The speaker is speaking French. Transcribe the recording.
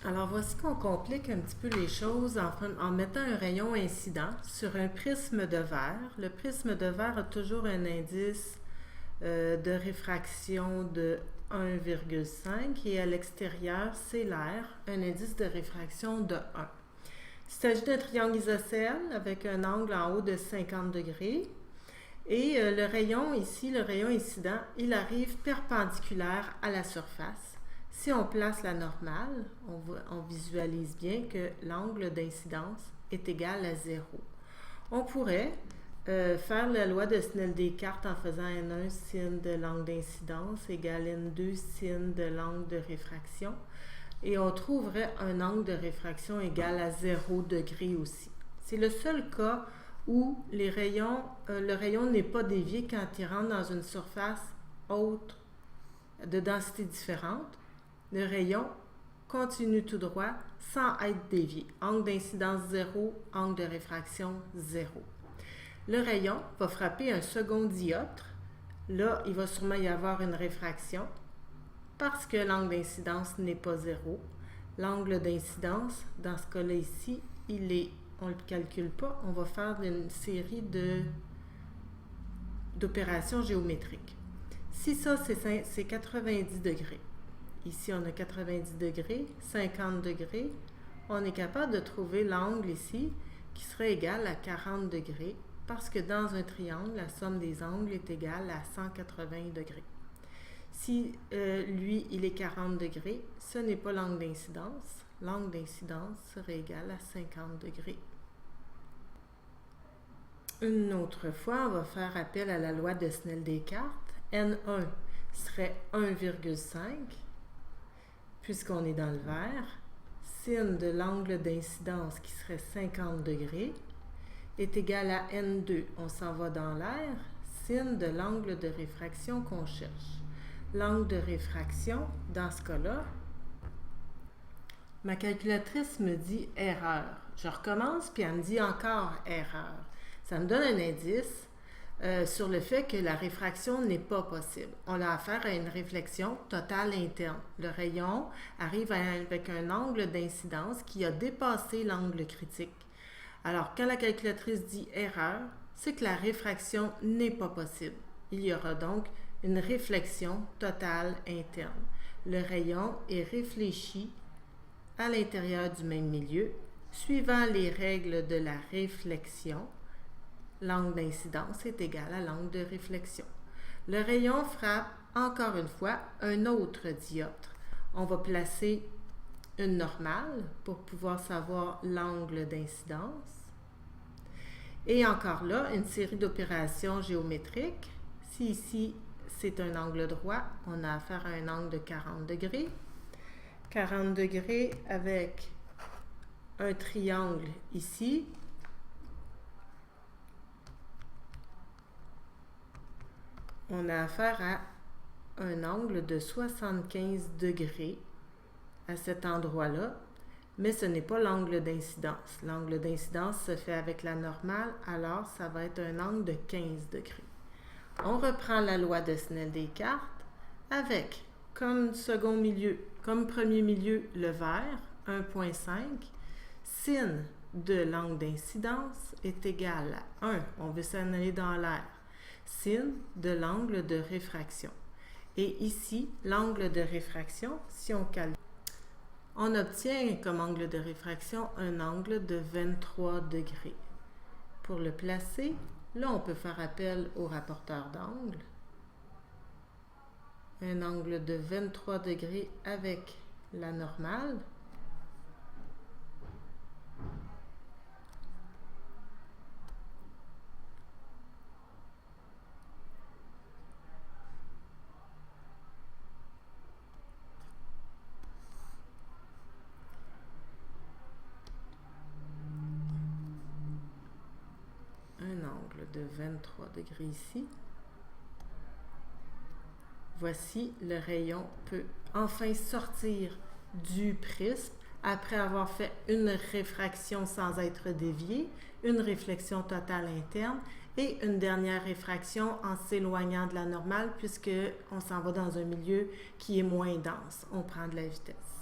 Alors voici qu'on complique un petit peu les choses en mettant un rayon incident sur un prisme de verre. Le prisme de verre a toujours un indice de réfraction de 1,5 et à l'extérieur, c'est l'air, un indice de réfraction de 1. Il s'agit d'un triangle isocèle avec un angle en haut de 50 degrés. Et le rayon ici, le rayon incident, il arrive perpendiculaire à la surface. Si on place la normale, on visualise bien que l'angle d'incidence est égal à 0. On pourrait faire la loi de Snell-Descartes en faisant N1 sin de l'angle d'incidence égale N2 sin de l'angle de réfraction. Et on trouverait un angle de réfraction égal à 0 degré aussi. C'est le seul cas où le rayon n'est pas dévié quand il rentre dans une surface autre de densité différente. Le rayon continue tout droit sans être dévié. Angle d'incidence 0, angle de réfraction 0. Le rayon va frapper un second dioptre. Là, il va sûrement y avoir une réfraction parce que l'angle d'incidence n'est pas 0. L'angle d'incidence, dans ce cas-là ici, on ne le calcule pas. On va faire une série d'opérations géométriques. Si ça, c'est 90 degrés. Ici, on a 90 degrés, 50 degrés. On est capable de trouver l'angle ici qui serait égal à 40 degrés parce que dans un triangle, la somme des angles est égale à 180 degrés. Si lui, il est 40 degrés, ce n'est pas l'angle d'incidence. L'angle d'incidence serait égal à 50 degrés. Une autre fois, on va faire appel à la loi de Snell-Descartes. N1 serait 1,5, puisqu'on est dans le vert. Sin de l'angle d'incidence, qui serait 50 degrés, est égal à N2. On s'en va dans l'air. Sin de l'angle de réfraction qu'on cherche. L'angle de réfraction, dans ce cas-là, ma calculatrice me dit erreur. Je recommence, puis elle me dit encore erreur. Ça me donne un indice sur le fait que la réfraction n'est pas possible. On a affaire à une réflexion totale interne. Le rayon arrive avec un angle d'incidence qui a dépassé l'angle critique. Alors, quand la calculatrice dit erreur, c'est que la réfraction n'est pas possible. Il y aura donc une réflexion totale interne. Le rayon est réfléchi à l'intérieur du même milieu, suivant les règles de la réflexion. L'angle d'incidence est égal à l'angle de réflexion. Le rayon frappe encore une fois un autre dioptre. On va placer une normale pour pouvoir savoir l'angle d'incidence. Et encore là, une série d'opérations géométriques. Si ici, c'est un angle droit, on a affaire à un angle de 40 degrés. 40 degrés avec un triangle ici. On a affaire à un angle de 75 degrés à cet endroit-là, mais ce n'est pas l'angle d'incidence. L'angle d'incidence se fait avec la normale, alors ça va être un angle de 15 degrés. On reprend la loi de Snell-Descartes avec comme second milieu, comme premier milieu, le vert, 1,5. Sin de l'angle d'incidence est égal à 1. On veut s'en aller dans l'air. Sin de l'angle de réfraction. Et ici, l'angle de réfraction, si on calcule, on obtient comme angle de réfraction un angle de 23 degrés. Pour le placer, là, on peut faire appel au rapporteur d'angle. Un angle de 23 degrés avec la normale. Un angle de 23 degrés ici. Voici, le rayon peut enfin sortir du prisme après avoir fait une réfraction sans être dévié, une réflexion totale interne et une dernière réfraction en s'éloignant de la normale puisqu'on s'en va dans un milieu qui est moins dense. On prend de la vitesse.